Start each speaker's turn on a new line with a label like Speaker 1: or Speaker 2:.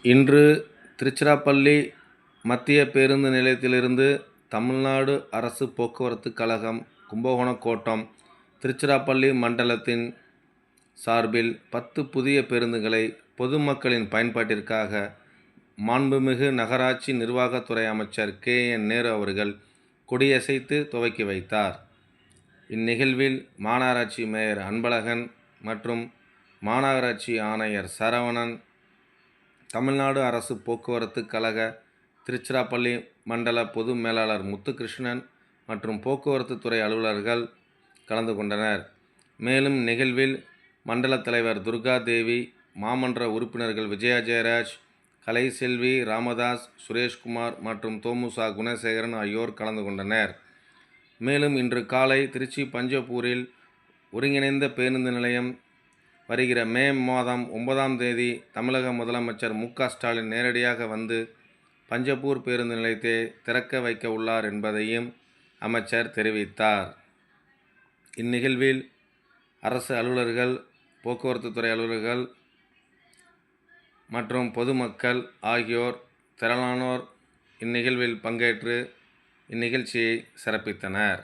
Speaker 1: இன்று திருச்சிராப்பள்ளி மத்திய பேருந்து நிலையத்திலிருந்து தமிழ்நாடு அரசு போக்குவரத்து கழகம் கும்பகோணம் கோட்டம் திருச்சிராப்பள்ளி மண்டலத்தின் சார்பில் 10 புதிய பேருந்துகளை பொதுமக்களின் பயன்பாட்டிற்காக மாண்புமிகு நகராட்சி நிர்வாகத்துறை அமைச்சர் கே.என். நேரு அவர்கள் கொடியசைத்து துவக்கி வைத்தார். இந்நிகழ்வில் மாநகராட்சி மேயர் அன்பழகன் மற்றும் மாநகராட்சி ஆணையர் சரவணன், தமிழ்நாடு அரசு போக்குவரத்து கழக திருச்சிராப்பள்ளி மண்டல பொது மேலாளர் முத்துகிருஷ்ணன் மற்றும் போக்குவரத்து துறை அலுவலர்கள் கலந்து கொண்டனர். மேலும் நிகழ்வில் மண்டல தலைவர் துர்கா தேவி, மாமன்ற உறுப்பினர்கள் விஜயா ஜெயராஜ், கலைசெல்வி, ராமதாஸ், சுரேஷ்குமார் மற்றும் தோமுசா குணசேகரன் ஆகியோர் கலந்து கொண்டனர். மேலும் இன்று காலை திருச்சி பஞ்சப்பூரில் ஒருங்கிணைந்த பேருந்து நிலையம் வருகிற மே மாதம் 9ஆம் தேதி தமிழக முதலமைச்சர் மு.க. ஸ்டாலின் நேரடியாக வந்து பஞ்சப்பூர் பேருந்து நிலையத்தை திறக்க வைக்க உள்ளார் என்பதையும் அமைச்சர் தெரிவித்தார். இந்நிகழ்வில் அரசு அலுவலர்கள், போக்குவரத்து துறை அலுவலர்கள் மற்றும் பொதுமக்கள் ஆகியோர் திரளானோர் இந்நிகழ்வில் பங்கேற்று இந்நிகழ்ச்சியை சிறப்பித்தனர்.